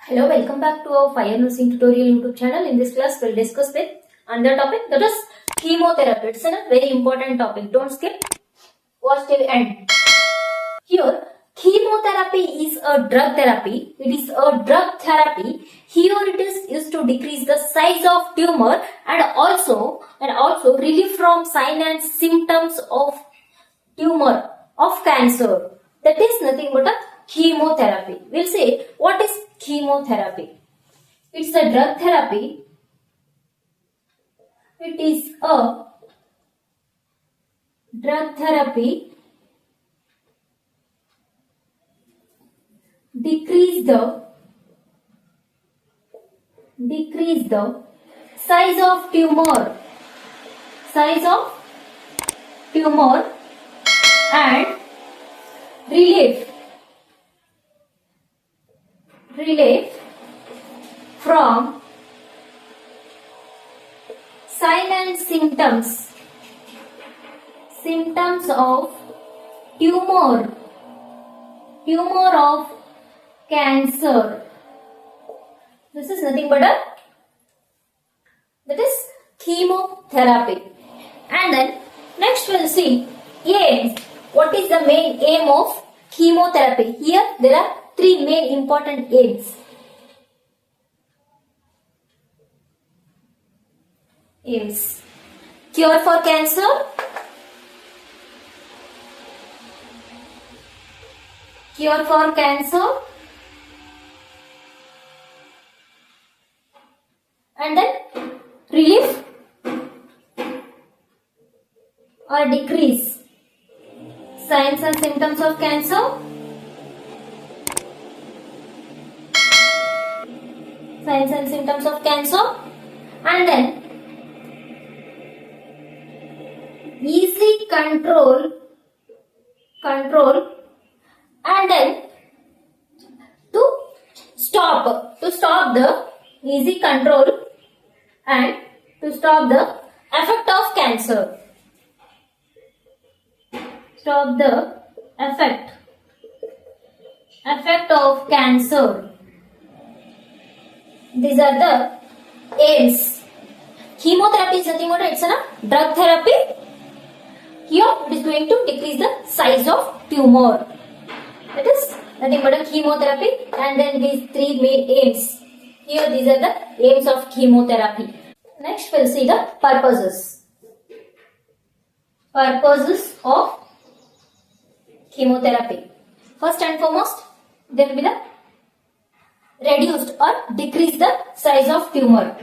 Hello, welcome back to our Fire Nursing Tutorial YouTube channel. In this class, we'll discuss with another topic, that is chemotherapy. It's a very important topic. Don't skip. Watch till end. Here, chemotherapy is a drug therapy. It is a drug therapy. Here it is used to decrease the size of tumor and also relief from signs and symptoms of tumor of cancer. That is nothing but a chemotherapy. We'll say what is chemotherapy. It's a drug therapy. It is a drug therapy. Decrease the size of tumor and relief from signs and symptoms of tumor of cancer. This is nothing but that is chemotherapy. And then next we'll see aims. What is the main aim of chemotherapy? Here there are three main important aims. Cure for cancer, and then relief or decrease signs and symptoms of cancer, and then easy control and then to stop the easy control and to stop the effect of cancer. Stop the effect of cancer. These are the aims. Chemotherapy is nothing but it's a drug therapy. Here it is going to decrease the size of tumor. That is nothing but a chemotherapy, and then these three main aims. Here these are the aims of chemotherapy. Next we'll see the purposes of chemotherapy. First and foremost, there will be the reduced or decrease the size of tumor.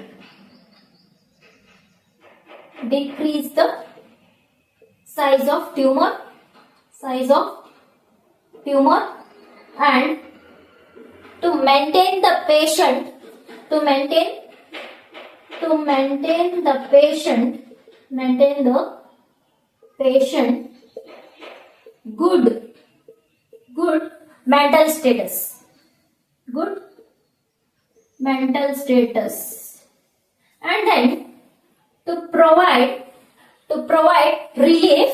Decrease the size of tumor and to maintain the patient good mental status, and then to provide relief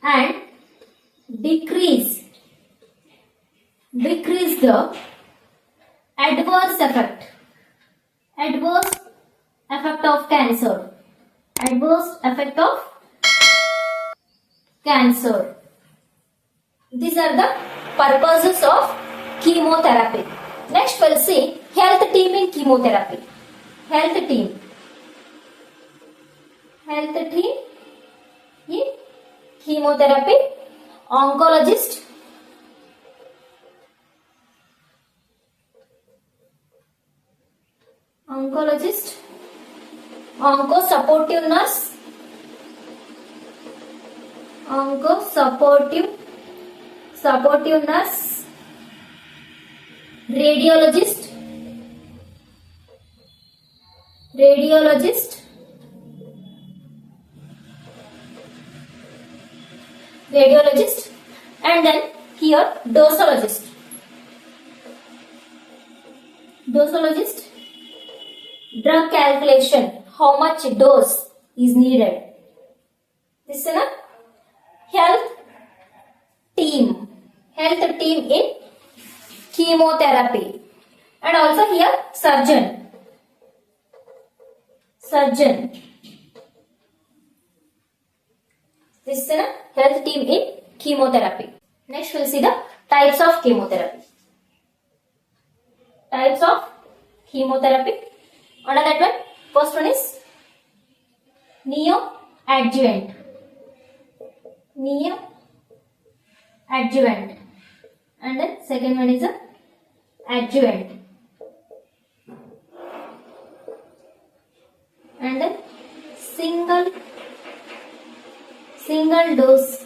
and decrease the adverse effect of cancer. These are the purposes of chemotherapy. Next we'll see health team in chemotherapy. Health team in chemotherapy: oncologist, onco-supportive nurse, radiologist, and then here dosologist. Dosologist, drug calculation, how much dose is needed. This is a health team in chemotherapy. And also here surgeon. This is a health team in chemotherapy. Next we'll see the types of chemotherapy. Types of chemotherapy. Under that one, first one is neoadjuvant. And then second one is a adjuvant. And then single dose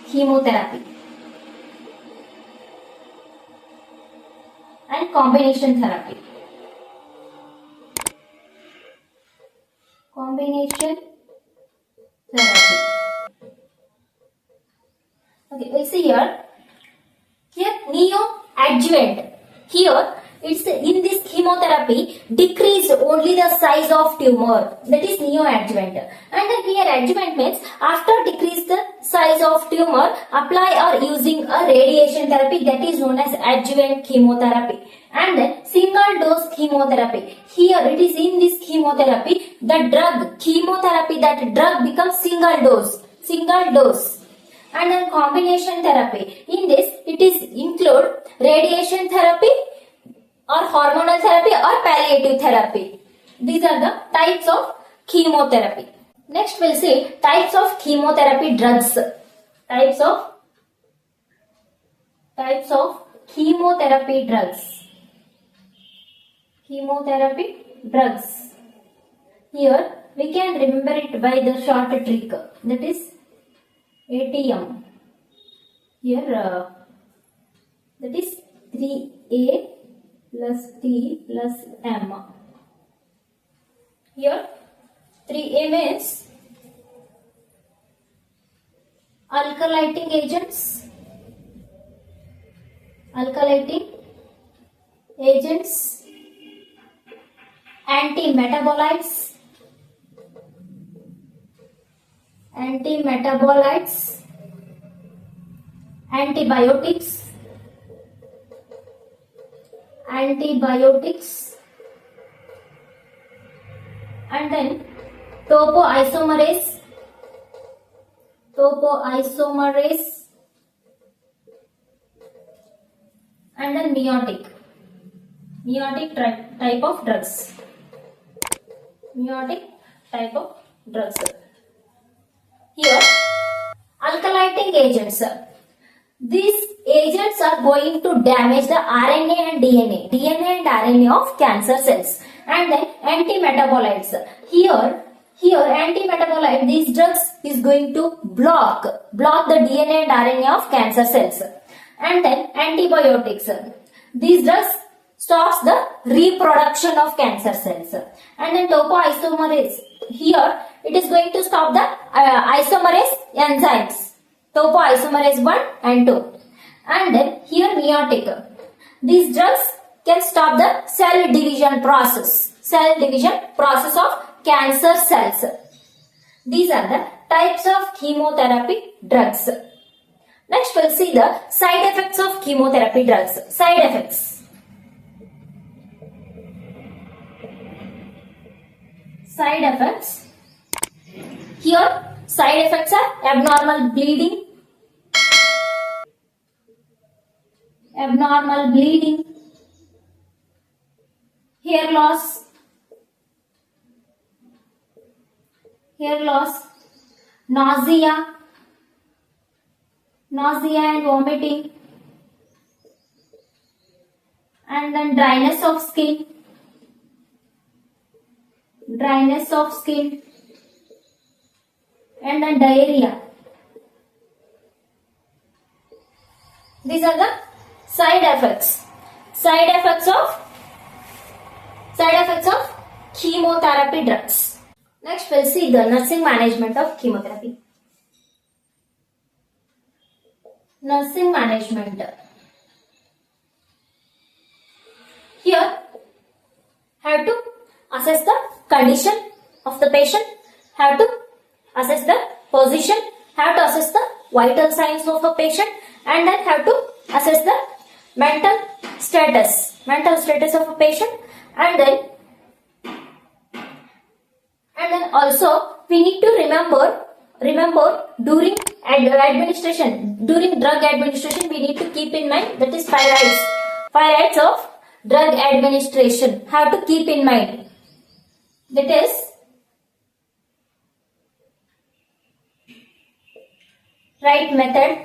chemotherapy. And combination therapy. Okay, we see here neoadjuvant. Here it's in this chemotherapy decrease only the size of tumor, that is neoadjuvant. And then here adjuvant means after decrease the size of tumor, apply or using a radiation therapy, that is known as adjuvant chemotherapy. And then single dose chemotherapy. Here it is in this chemotherapy the chemotherapy becomes single dose. And then combination therapy. In this it is include radiation therapy or hormonal therapy or palliative therapy. These are the types of chemotherapy. Next we'll see types of chemotherapy drugs. Types of chemotherapy drugs. Here we can remember it by the short trick, that is ATM. Here that is 3A plus T plus M. Here 3A means alkylating agents, antimetabolites, antibiotics, and then topoisomerase, and then meiotic type of drugs. Here alkylating agents. These agents are going to damage the RNA and DNA of cancer cells. And then antimetabolites. Here antimetabolite, these drugs is going to block the DNA and RNA of cancer cells. And then antibiotics. These drugs stops the reproduction of cancer cells. And then topoisomerase. Here it is going to stop the isomerase enzymes. Topoisomerase 1 and 2. And then here meiotic. These drugs can stop the cell division process of cancer cells. These are the types of chemotherapy drugs. Next we'll see the side effects of chemotherapy drugs. Side effects. Here side effects are abnormal bleeding, hair loss, nausea and vomiting, and then dryness of skin, and then diarrhea. These are the side effects of chemotherapy drugs. Next we'll see the nursing management of chemotherapy. Nursing management. Here, have to assess the condition of the patient, have to assess the position, have to assess the vital signs of a patient, and then have to assess the mental status of a patient, and then also we need to remember during drug administration we need to keep in mind, that is 5 rights of drug administration have to keep in mind, that is right method,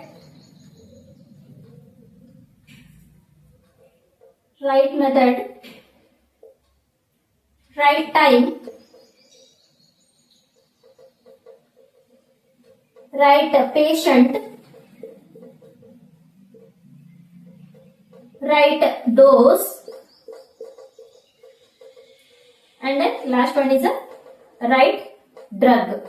right time, right patient, right dose, and then last one is a right drug.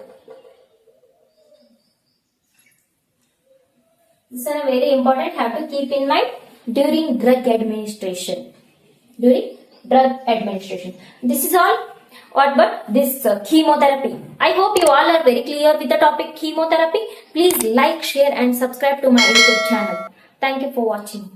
This is a very important, have to keep in mind during drug administration. This is all but this chemotherapy. I hope you all are very clear with the topic chemotherapy. Please like, share and subscribe to my YouTube channel. Thank you for watching.